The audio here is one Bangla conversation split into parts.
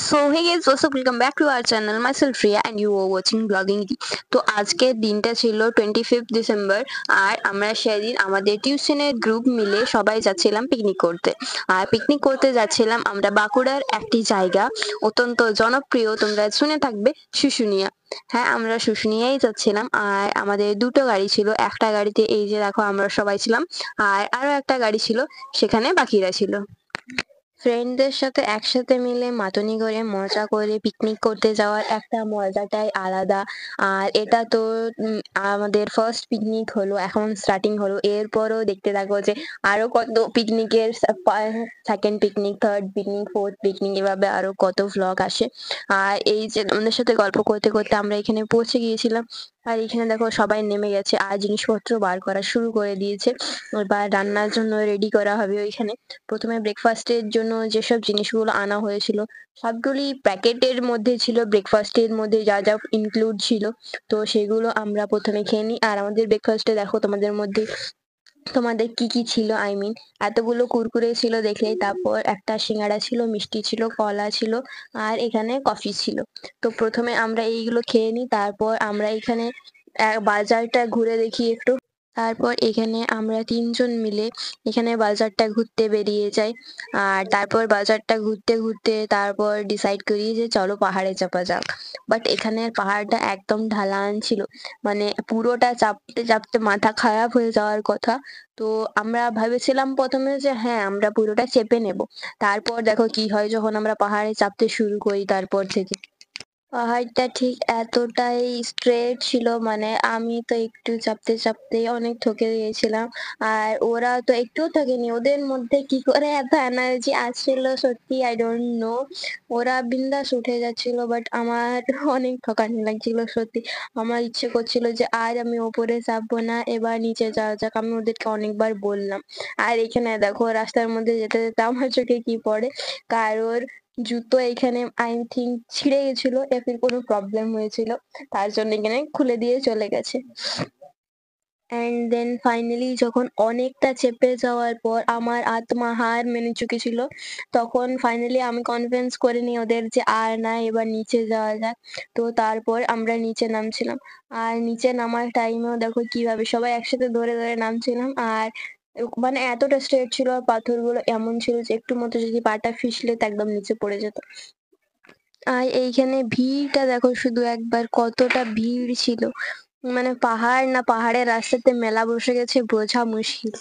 So hey guys, what's up? Welcome back to our channel. Myself Riya and you are watching Vlogging Tea. তো আজকের দিনটা ছিল 25th ডিসেম্বর আর আমরা সেদিন আমাদের টিউশনের গ্রুপ মিলে সবাই যাচ্ছিলাম পিকনিক করতে। আর পিকনিক করতে যাচ্ছিলাম আমরা বাঁকুড়ার একটি জায়গা অত্যন্ত জনপ্রিয়, তোমরা শুনে থাকবে, শুশুনিয়া। হ্যাঁ, আমরা শুশুনিয়াই যাচ্ছিলাম আর আমাদের দুটো গাড়ি ছিল। একটা গাড়িতে এই যে দেখো আমরা সবাই ছিলাম আর আরো একটা গাড়ি ছিল, সেখানে বাকিরা ছিল। ফ্রেন্ডদের সাথে একসাথে মিলে মাতনি করে মজা করে পিকনিক করতে যাওয়ার একটা মজাটাই আলাদা। আর এটা তো আমাদের ফার্স্ট পিকনিক হলো, এখন স্টার্টিং হলো। এরপরও দেখতে থাকো যে আরো কত পিকনিকের second picnic, third picnic, fourth picnic, এভাবে আরো কত ভ্লগ আসে। আর এই যে আমাদের সাথে গল্প করতে করতে আমরা এখানে পৌঁছে গিয়েছিলাম। আর এখানে দেখো সবাই নেমে গেছে আর জিনিসপত্র বার করা শুরু করে দিয়েছে। এবার রান্নার জন্য রেডি করা হবে ওইখানে। প্রথমে ব্রেকফাস্টের জন্য যেসব জিনিসগুলো আনা হয়েছিল সবগুলি প্যাকেটের মধ্যে ছিল, ব্রেকফাস্টের মধ্যে যা যা ইনক্লুড ছিল। তো সেগুলো আমরা প্রথমে খেয়ে নিই। আর আমাদের ব্রেকফাস্টে দেখো তোমাদের কি কি ছিল, আই মিন এতগুলো কুরকুরে ছিল দেখলেই। তারপর একটা সিঙ্গাড়া ছিল, মিষ্টি ছিল, কলা ছিল আর এখানে কফি ছিল। তো প্রথমে আমরা এইগুলো খেয়ে নিই, তারপর আমরা এখানে বাজারটা ঘুরে দেখি একটু। তারপর এখানে আমরা তিনজন মিলে এখানে বাজারটা ঘুরতে বেরিয়ে যাই। আর তারপর বাজারটা ঘুরতে ঘুরতে তারপর ডিসাইড করি যে চলো পাহাড়ে চাপা যাক। বাট এখানের পাহাড়টা একদম ঢালান ছিল, মানে পুরোটা চাপতে চাপতে মাথা খারাপ হয়ে যাওয়ার কথা। তো আমরা ভেবেছিলাম প্রথমে যে হ্যাঁ আমরা পুরোটা চেপে নেব। তারপর দেখো কি হয় যখন আমরা পাহাড়ে চাপতে শুরু করি। তারপর থেকে পাহাড়টা ঠিক এতটাই স্ট্রেট ছিল, মানে আমি তো একটু চাপতে চাপতে অনেক থকে গিয়েছিলাম। আর ওরা তো একটুও থাকেনি, ওদের মধ্যে কি করে এত এনার্জি আসছিল সত্যি আই ডোন্ট নো। ওরা বিন্দাস উঠে যাচ্ছিল, বাট আমার অনেক ঠকানি লাগছিল সত্যি। আমার ইচ্ছে করছিল যে আজ আমি ওপরে চাপবো না, এবার নিচে যাওয়া যাক। আমি ওদেরকে অনেকবার বললাম। আর এখানে দেখো রাস্তার মধ্যে যেতে যেতে আমার চোখে কি পড়ে, কারোর জুতো এখানে আই থিঙ্ক ছিঁড়ে গেছিল, এর কোনো প্রবলেম হয়েছিল, তার জন্য এখানে খুলে দিয়ে চলে গেছে। অ্যান্ড দেন ফাইনালি যখন অনেকটা চেপে যাওয়ার পর আমার আত্মা হার মেনে চুকেছিল, তখন ফাইনালি আমি কনভিন্স করে নিই ওদের যে আর না, এবার নিচে যাওয়া যাক। তো তারপর আমরা নিচে নামছিলাম। আর নিচে নামার টাইমেও দেখো কিভাবে সবাই একসাথে ধরে ধরে নামছিলাম। আর মানে এতটা স্ট্রেট ছিল আর পাথরগুলো এমন ছিল যে একটু মতো যদি পাটা ফিসলে তো একদম নিচে পড়ে যেত। আর এইখানে ভিড়টা দেখো শুধু একবার, কতটা ভিড় ছিল, মানে পাহাড় না পাহাড়ের রাস্তাতে মেলা বসে গেছে বোঝা মুশকিল।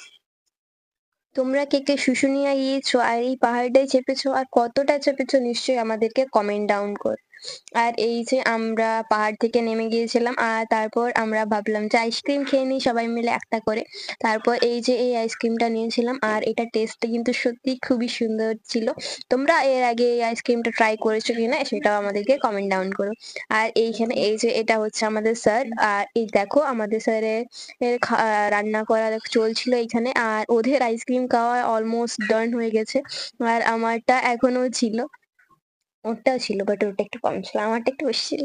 তোমরা কে কে শুশুনিয়া গিয়েছো আর এই পাহাড়টাই চেপেছো আর কতটা চেপেছো নিশ্চয়ই আমাদেরকে কমেন্ট ডাউন কর। আর এই যে আমরা পাহাড় থেকে নেমে গিয়েছিলাম আর তারপর আমরা ভাবলাম যে আইসক্রিম খেয়ে নিই সবাই মিলে একটা করে। তারপর এই যে এই আইসক্রিমটা নিয়েছিলাম আর এটা টেস্টটা কিন্তু সত্যি খুবই সুন্দর ছিল। তোমরা এর আগে এই আইসক্রিমটা ট্রাই করেছো কিনা সেটাও আমাদেরকে কমেন্ট ডাউন করো। আর এইখানে এই যে এটা হচ্ছে আমাদের স্যার। আর এই দেখো আমাদের স্যারের রান্না করা চলছিল এখানে। আর ওদের আইসক্রিম খাওয়া অলমোস্ট ডান হয়ে গেছে আর আমারটা এখনো ছিল। ওরটাও ছিল বাট ওরটা একটু কম ছিল, আমারটা একটু বেশি ছিল।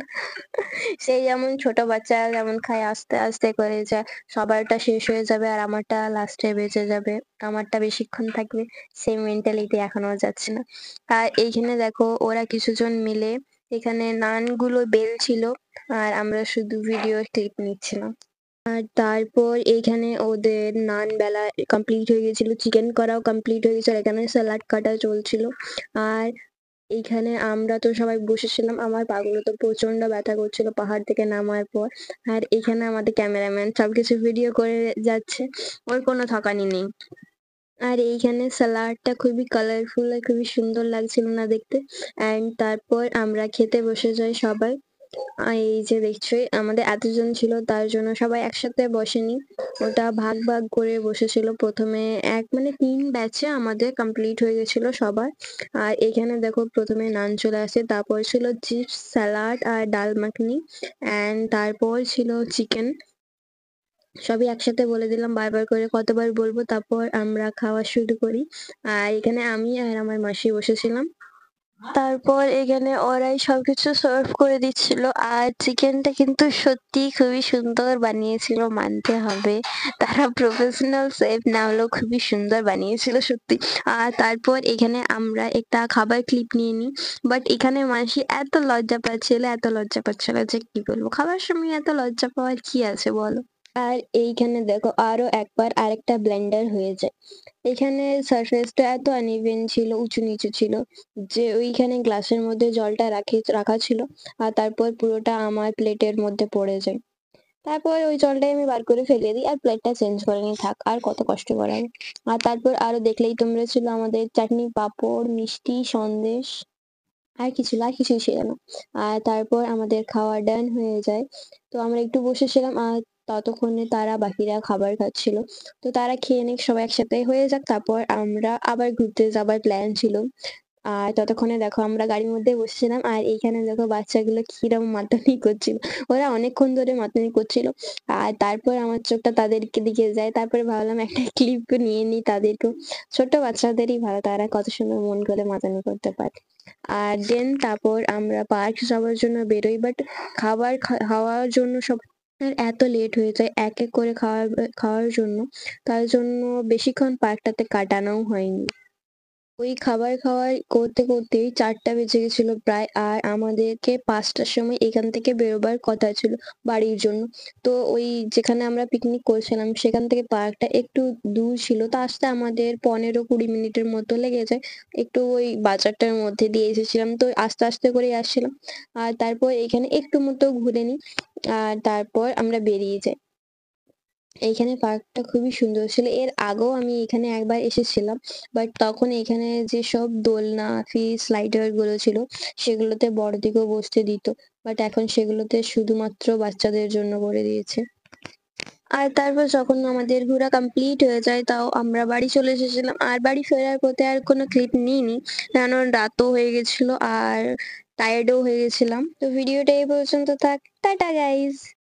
সেই যেমন ছোট বাচ্চা যেমন খায় আস্তে আস্তে করে, যা সবারটা শেষ হয়ে যাবে আর আমারটা লাস্টে বেঁচে যাবে, আমারটা বেশিক্ষণ থাকবে, সেই মেন্টালিটি এখনো যাচ্ছে না। আর এইখানে দেখো ওরা কিছুজন মিলে এখানে নানগুলো বেলছিল আর আমরা শুধু ভিডিও ক্লিপ নিচ্ছিলাম। আর তারপর এইখানে ওদের নান বেলা কমপ্লিট হয়ে গেছিল, চিকেন করাও কমপ্লিট হয়ে গেছিল, এখানে স্যালাড কাটা চলছিল। আর এইখানে আমরা তো সবাই বসেছিলাম, আমার পাগুলো তো প্রচন্ড ব্যথা করছিল পাহাড় থেকে নামার পর। আর এখানে আমাদের ক্যামেরাম্যান সবকিছু ভিডিও করে যাচ্ছে, ওর কোনো থকানি নেই। আর এইখানে স্যালাডটা খুবই কালারফুল আর খুবই সুন্দর লাগছিল না দেখতে। অ্যান্ড তারপর আমরা খেতে বসে যাই সবাই। এই যে দেখছোই আমাদের এতজন ছিল তার জন্য সবাই একসাথে বসেনি, ওটা ভাগ ভাগ করে বসেছিল। প্রথমে মানে 3 ব্যাচে আমাদের কমপ্লিট হয়ে গেছিল সবার। আর এখানে দেখো প্রথমে নান চলে আসে, তারপর ছিল চিপস, স্যালাড আর ডাল মাখনি, অ্যান্ড তারপর ছিল চিকেন। সবই একসাথে বলে দিলাম বারবার করে, কতবার বলবো। তারপর আমরা খাওয়া শুরু করি। আর এখানে আমি আর আমার মাসি বসেছিলাম। তারপর এখানে ওরাই সবকিছু সার্ভ করে দিচ্ছিল, আর চিকেনটা কিন্তু সত্যি খুবই সুন্দর বানিয়েছিল, মানতে হবে। তারা প্রফেশনাল শেফ না হলেও খুবই সুন্দর বানিয়েছিল সত্যি। আর তারপর এখানে আমরা একটা খাবার ক্লিপ নিয়ে নিই, বাট এখানে মাসি এত লজ্জা পাচ্ছিল যে কি বলবো, খাবার সময় এত লজ্জা পাওয়ার কি আছে বলো। আর এইখানে দেখো আরো একবার আরেকটা ব্লেন্ডার হয়ে যায়। এখানে সারফেসটা এত আনইভেন ছিল, উঁচু নিচু ছিল, যে ওইখানে গ্লাসের মধ্যে জলটা রাখা ছিল, আর তারপর পুরোটা আমার প্লেটের মধ্যে পড়ে যায়। তারপর ওই জলটাই আমি বার করে ফেলে দিই, আর প্লেটটা চেঞ্জ করে নিই, থাক আর কত কষ্ট করাবো। আর তারপর আরো দেখলেই তোমরা ছিল আমাদের চাটনি, পাঁপড়, মিষ্টি, সন্দেশ, আর কিছুই ছিল না। আর তারপর আমাদের খাওয়া ডান হয়ে যায়। তো আমরা একটু বসেছিলাম, আর ততক্ষণে তারা বাকিরা খাবার খাচ্ছিল। তো তারা খেয়ে নিক, সবাই একসাথে হয়ে যাক, তারপর আমরা আবার ঘুরতে যাবার প্ল্যান ছিল। আর ততক্ষণে দেখো আমরা গাড়ির মধ্যে বসেছিলাম, আর এইখানে দেখো বাচ্চাগুলো কিরম মাতানি করছিল। ওরা অনেকক্ষণ ধরে মাতানি করছিল। আর তারপর আমার চোখটা তাদেরকে দিকে যায়, তারপরে ভাবলাম একটা ক্লিপ নিয়ে নিই তাদেরকেও। ছোট বাচ্চাদেরই ভালো, তারা কত সুন্দর মন করে মাতানি করতে পারে। আর দেন তারপর আমরা পার্ক যাওয়ার জন্য বেরোই, বাট খাওয়ার জন্য সব এত লেট হয়ে যায় এক এক করে খাওয়ার জন্য, তার জন্য বেশিক্ষণ পার্কটাতে কাটানোও হয়নি। ওই খাবার করতে করতেই 4টা বেজে গেছিল প্রায়, আর আমাদেরকে 5টার সময় এখান থেকে বেরোবার কথা ছিল বাড়ির জন্য। তো ওই যেখানে আমরা পিকনিক করছিলাম সেখান থেকে পার্কটা একটু দূর ছিল, তো আসতে আমাদের 15-20 মিনিটের মতো লেগে যায়। একটু ওই বাজারটার মধ্যে দিয়ে এসেছিলাম, তো আস্তে আস্তে করেই আসছিলাম। আর তারপর এখানে একটু মতো ঘুরে নিই, আর তারপর আমরা বেরিয়ে যাই। এইখানে পার্কটা খুবই সুন্দর ছিল, এর আগেও আমি এখানে একবার এসেছিলাম, বাট তখন এখানে যেসব দোলনা, স্লাইডার গুলো ছিল সেগুলোতে বড়দিকেও বসতে দিত, বাট এখন সেগুলোতে শুধুমাত্র বাচ্চাদের জন্য করে দিয়েছে। আর তারপর যখন আমাদের ঘোরা কমপ্লিট হয়ে যায়, তাও আমরা বাড়ি চলে এসেছিলাম, আর বাড়ি ফেরার পথে আর কোনো ক্লিপ নিইনি, কারণ রাতও হয়ে গেছিল আর টায়ার্ডও হয়ে গেছিলাম। তো ভিডিওটা এই পর্যন্ত থাক, টাটা গাইজ।